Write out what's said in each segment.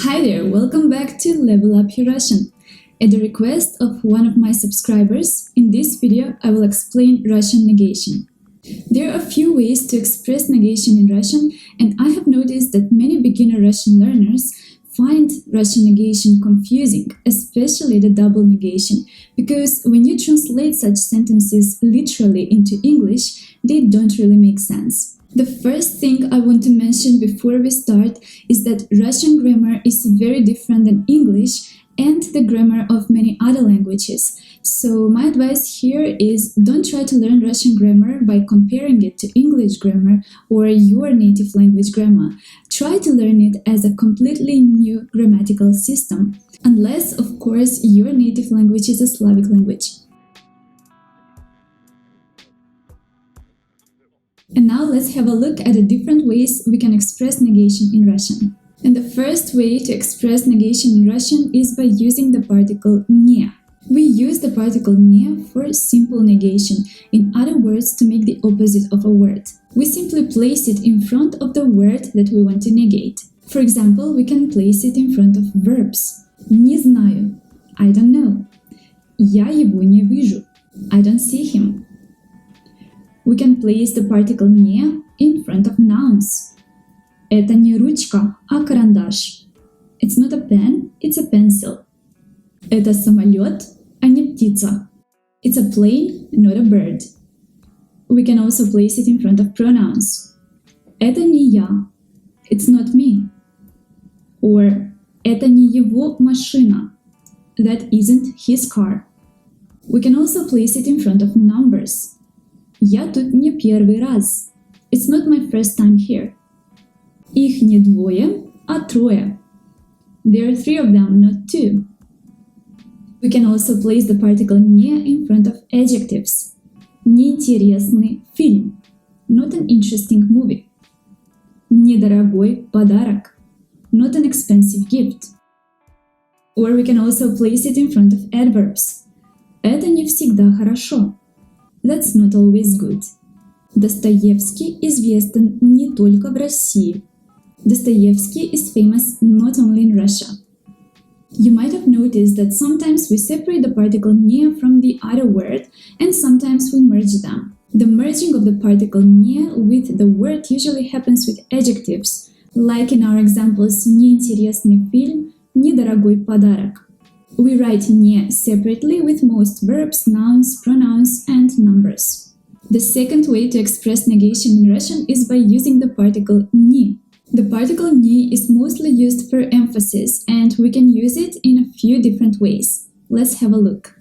Hi there, welcome back to Level Up Your Russian. At the request of one of my subscribers, in this video I will explain Russian negation. There are a few ways to express negation in Russian, and I have noticed that many beginner Russian learners find Russian negation confusing, especially the double negation, because when you translate such sentences literally into English, they don't really make sense. The first thing I want to mention before we start is that Russian grammar is very different than English and the grammar of many other languages. So my advice here is don't try to learn Russian grammar by comparing it to English grammar or your native language grammar. Try to learn it as a completely new grammatical system, unless, of course, your native language is a Slavic language. And now let's have a look at the different ways we can express negation in Russian. And the first way to express negation in Russian is by using the particle не. We use the particle не for simple negation, in other words, to make the opposite of a word. We simply place it in front of the word that we want to negate. For example, we can place it in front of verbs. Не знаю, I don't know. Я его не вижу, I don't see him. We can place the particle не in front of nouns. Это не ручка, а карандаш. It's not a pen, it's a pencil. Это самолет, а не птица. It's a plane, not a bird. We can also place it in front of pronouns. Это не я, it's not me. Or это не его машина, that isn't his car. We can also place it in front of numbers. Я тут не первый раз. It's not my first time here. Их не двое, а трое. There are three of them, not two. We can also place the particle не in front of adjectives. Неинтересный фильм. Not an interesting movie. Недорогой подарок. Not an expensive gift. Or we can also place it in front of adverbs. Это не всегда хорошо. That's not always good. Dostoevsky известен не только в России. Dostoevsky is famous not only in Russia. You might have noticed that sometimes we separate the particle не from the other word, and sometimes we merge them. The merging of the particle не with the word usually happens with adjectives, like in our examples неинтересный фильм, недорогой подарок. We write не separately with most verbs, nouns, pronouns, and numbers. The second way to express negation in Russian is by using the particle не. The particle не is mostly used for emphasis, and we can use it in a few different ways. Let's have a look.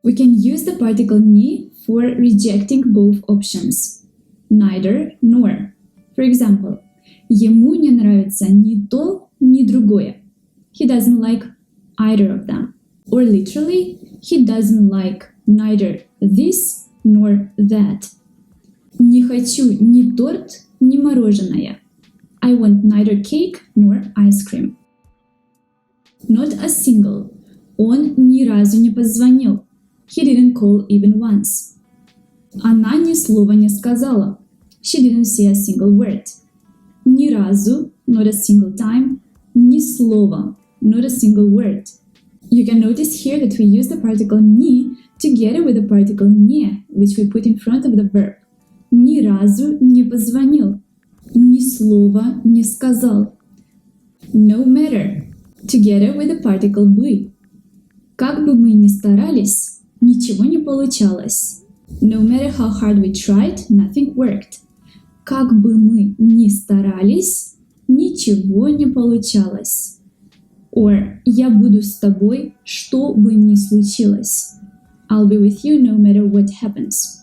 We can use the particle не for rejecting both options, neither nor. For example, ему не нравится ни то, ни другое. He doesn't like either of them. Or literally, he doesn't like neither this nor that. Не хочу ни торт, ни мороженое. I want neither cake nor ice cream. Not a single. Он ни разу не позвонил. He didn't call even once. Она ни слова не сказала. She didn't say a single word. Ни разу, not a single time. Ни слова, not a single word. You can notice here that we use the particle не together with the particle не, which we put in front of the verb. Ни разу не позвонил. Ни слова не сказал. No matter, together with the particle бы. Как бы мы ни старались, ничего не получалось. No matter how hard we tried, nothing worked. Как бы мы ни старались, ничего не получалось. Or я буду с тобой, что бы ни случилось. I'll be with you no matter what happens.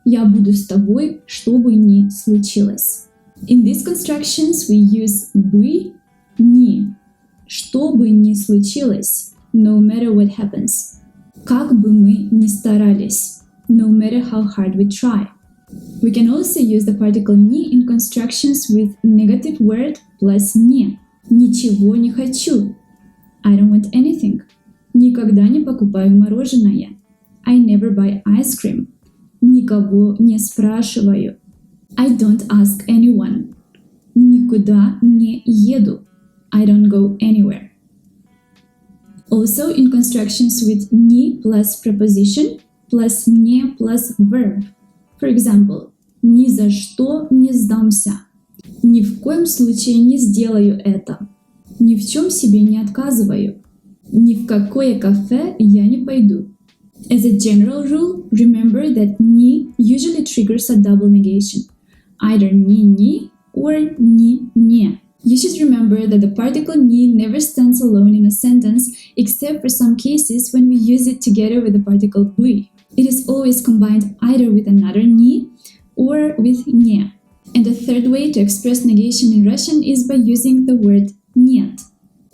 Я буду с тобой, что бы ни случилось. In these constructions we use бы, ни, что бы ни случилось, no matter what happens. Как бы мы ни старались, no matter how hard we try. We can also use the particle не in constructions with negative word plus не. Ничего не хочу. I don't want anything. Никогда не покупаю мороженое. I never buy ice cream. Никого не спрашиваю. I don't ask anyone. Никуда не еду. I don't go anywhere. Also, in constructions with ni plus preposition plus не plus verb. For example, ни за что не сдамся. Ни в коем случае не сделаю это. Ни в чем себе не отказываю. Ни в какое кафе я не пойду. As a general rule, remember that ni usually triggers a double negation, either ni or ni не. You should remember that the particle ni never stands alone in a sentence except for some cases when we use it together with the particle вы. It is always combined either with another ni or with не. And the third way to express negation in Russian is by using the word нет.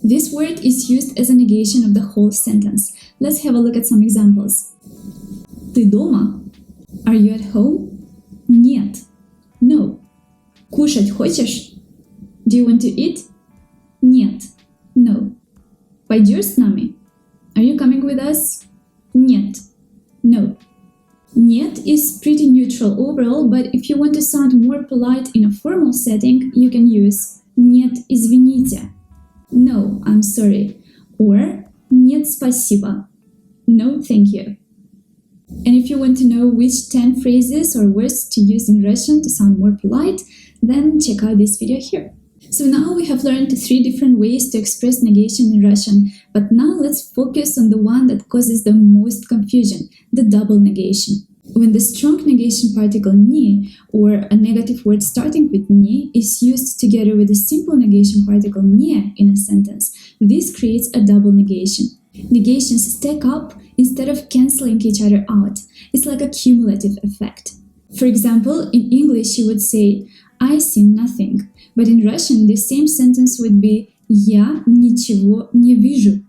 This word is used as a negation of the whole sentence. Let's have a look at some examples. Ты дома? Are you at home? Нет. No. Кушать хочешь? Do you want to eat? Нет. No. Пойдешь с нами? Are you coming with us? Нет. No. Нет is pretty neutral overall, but if you want to sound more polite in a formal setting, you can use нет, извините. No, I'm sorry. Or нет, спасибо. No, thank you. And if you want to know which 10 phrases or words to use in Russian to sound more polite, then check out this video here. So now we have learned 3 different ways to express negation in Russian, but now let's focus on the one that causes the most confusion, the double negation. When the strong negation particle ni, or a negative word starting with ni, is used together with the simple negation particle не in a sentence, this creates a double negation. Negations stack up instead of cancelling each other out. It's like a cumulative effect. For example, in English you would say, I see nothing, but in Russian the same sentence would be я ничего не вижу.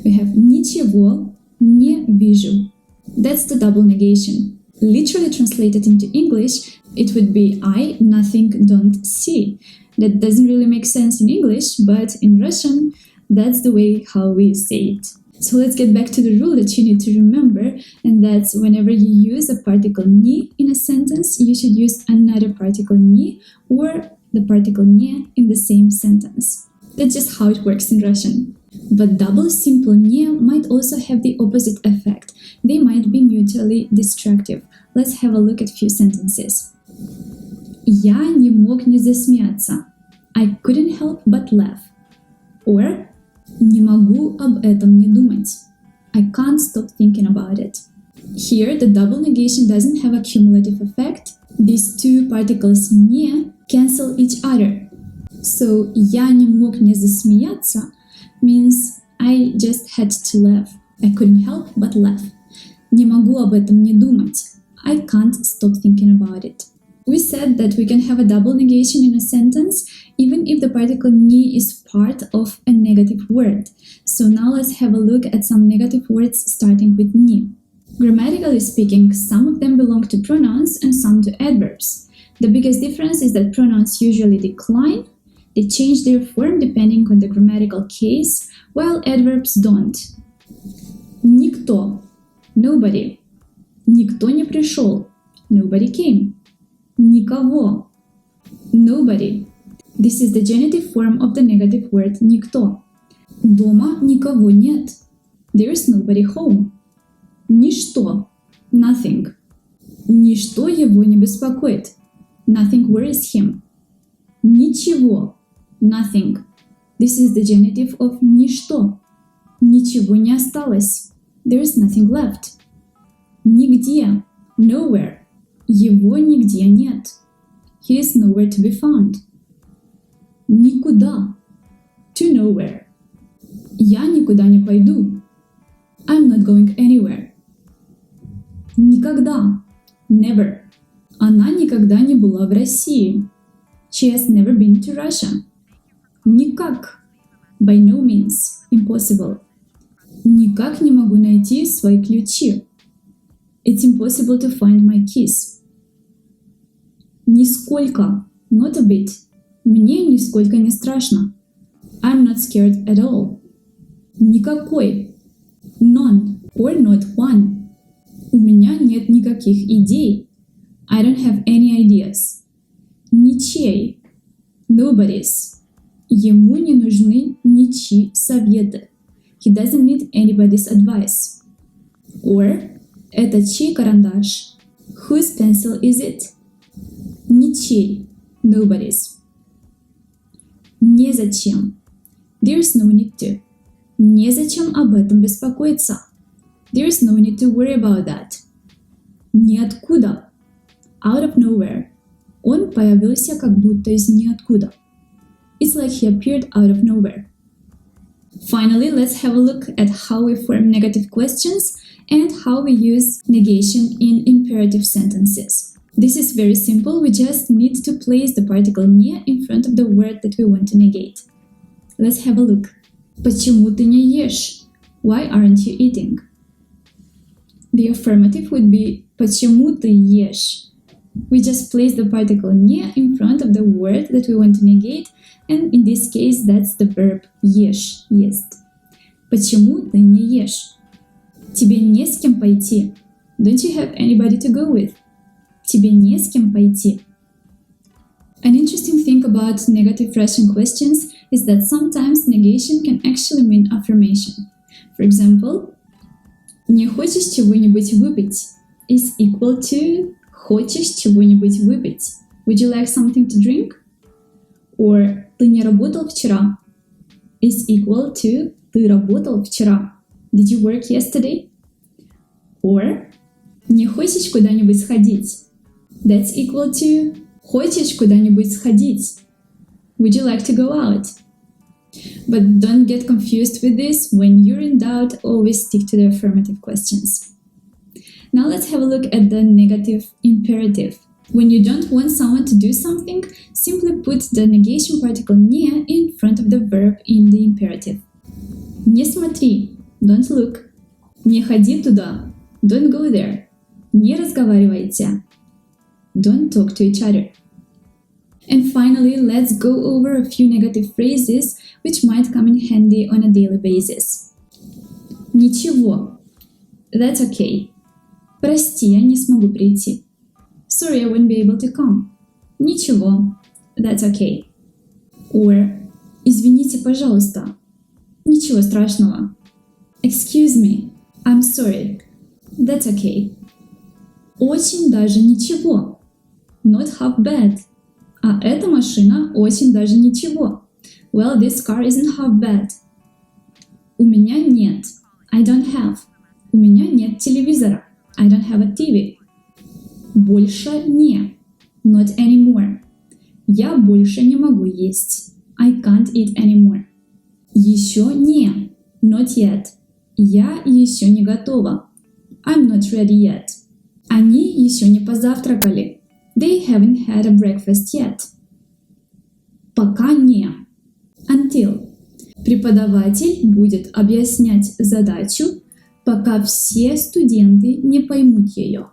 We have ничего не вижу. That's the double negation. Literally translated into English, it would be I nothing don't see. That doesn't really make sense in English, but in Russian, that's the way how we say it. So let's get back to the rule that you need to remember, and that's whenever you use a particle ni in a sentence, you should use another particle ni or the particle не in the same sentence. That's just how it works in Russian. But double simple не might also have the opposite effect. They might be mutually destructive. Let's have a look at a few sentences. Я не мог не засмеяться. I couldn't help but laugh. Or не могу об этом не думать. I can't stop thinking about it. Here, the double negation doesn't have a cumulative effect. These two particles не cancel each other. So я не мог не засмеяться means I just had to laugh. I couldn't help but laugh. Не могу об этом не думать. I can't stop thinking about it. We said that we can have a double negation in a sentence even if the particle не is part of a negative word. So now let's have a look at some negative words starting with не. Grammatically speaking, some of them belong to pronouns and some to adverbs. The biggest difference is that pronouns usually decline. They change their form depending on the grammatical case, while adverbs don't. Никто. Nobody. Никто не пришел. Nobody came. Никого. Nobody. This is the genitive form of the negative word никто. Дома никого нет. There is nobody home. Ничто. Nothing. Ничто его не беспокоит. Nothing worries him. Ничего. Nothing. This is the genitive of ничто. Ничего не осталось. There is nothing left. Нигде. Nowhere. Его нигде нет. He is nowhere to be found. Никуда. To nowhere. Я никуда не пойду. I'm not going anywhere. Никогда. Never. Она никогда не была в России. She has never been to Russia. Никак. By no means. Impossible. Никак не могу найти свои ключи. It's impossible to find my keys. Нисколько. Not a bit. Мне нисколько не страшно. I'm not scared at all. Никакой. None. Or not one. У меня нет никаких идей. I don't have any ideas. Ничей. Nobody's. Ему не нужны ничьи советы. He doesn't need anybody's advice. Or это чей карандаш? Whose pencil is it? Ничей. Nobody's. Незачем. There's no need to. Незачем об этом беспокоиться. There's no need to worry about that. Ниоткуда. Out of nowhere. Он появился как будто из ниоткуда. It's like he appeared out of nowhere. Finally, let's have a look at how we form negative questions and how we use negation in imperative sentences. This is very simple, we just need to place the particle «не» in front of the word that we want to negate. Let's have a look. Почему ты не ешь? Why aren't you eating? The affirmative would be почему ты ешь? We just place the particle «не» in front of the word that we want to negate, and in this case that's the verb ешь, ест. Почему ты не ешь? Тебе не с кем пойти. Don't you have anybody to go with? Тебе не с кем пойти. An interesting thing about negative Russian questions is that sometimes negation can actually mean affirmation. For example, не хочешь чего-нибудь выпить is equal to хочешь чего-нибудь выпить. Would you like something to drink? Or ты не работал вчера is equal to ты работал вчера. Did you work yesterday? Or не хочешь куда-нибудь сходить? That's equal to хочешь куда-нибудь сходить? Would you like to go out? But don't get confused with this. When you're in doubt, always stick to the affirmative questions. Now let's have a look at the negative imperative. When you don't want someone to do something, simply put the negation particle «не» in front of the verb in the imperative. Не смотри, don't look. Не ходи туда, don't go there. Не разговаривайте, don't talk to each other. And finally, let's go over a few negative phrases which might come in handy on a daily basis. Ничего, that's okay. Прости, я не смогу прийти. Sorry, I won't be able to come. Ничего, that's okay. Or извините, пожалуйста. Ничего страшного. Excuse me, I'm sorry. That's okay. Очень даже ничего. Not half bad. А эта машина очень даже ничего. Well, this car isn't half bad. У меня нет. I don't have. У меня нет телевизора. I don't have a TV. Больше не. Not anymore. Я больше не могу есть. I can't eat anymore. Еще не. Not yet. Я еще не готова. I'm not ready yet. Они еще не позавтракали. They haven't had a breakfast yet. Пока не. Until. Преподаватель будет объяснять задачу, пока все студенты не поймут ее.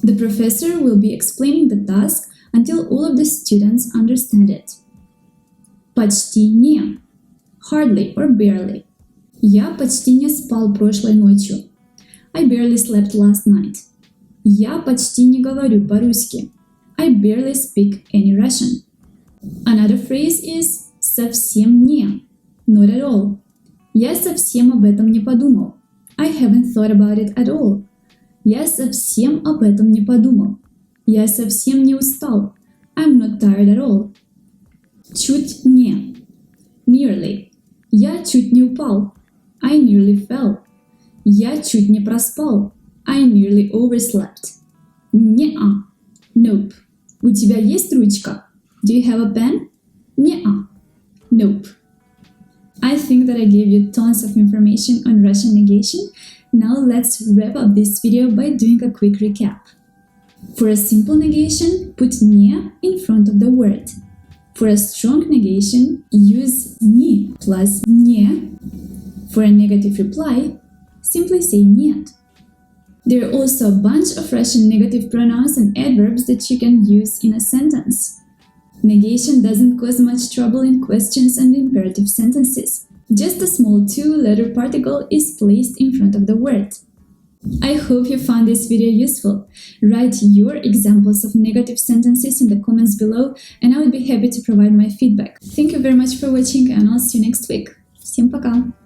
The professor will be explaining the task until all of the students understand it. Почти не. Hardly or barely. Я почти не спал прошлой ночью. I barely slept last night. Я почти не говорю по-русски. I barely speak any Russian. Another phrase is совсем не. Not at all. Я совсем об этом не подумал. I haven't thought about it at all. Я совсем об этом не подумал. Я совсем не устал. I'm not tired at all. Чуть не. Nearly. Я чуть не упал. I nearly fell. Я чуть не проспал. I nearly overslept. Не-а. Nope. У тебя есть ручка? Do you have a pen? Не-а. Nope. I think that I gave you tons of information on Russian negation. Now let's wrap up this video by doing a quick recap. For a simple negation, put «не» in front of the word. For a strong negation, use «ни» plus «не». For a negative reply, simply say «нет». There are also a bunch of Russian negative pronouns and adverbs that you can use in a sentence. Negation doesn't cause much trouble in questions and imperative sentences. Just a small two-letter particle is placed in front of the word. I hope you found this video useful. Write your examples of negative sentences in the comments below, and I will be happy to provide my feedback. Thank you very much for watching, and I'll see you next week. Всем пока!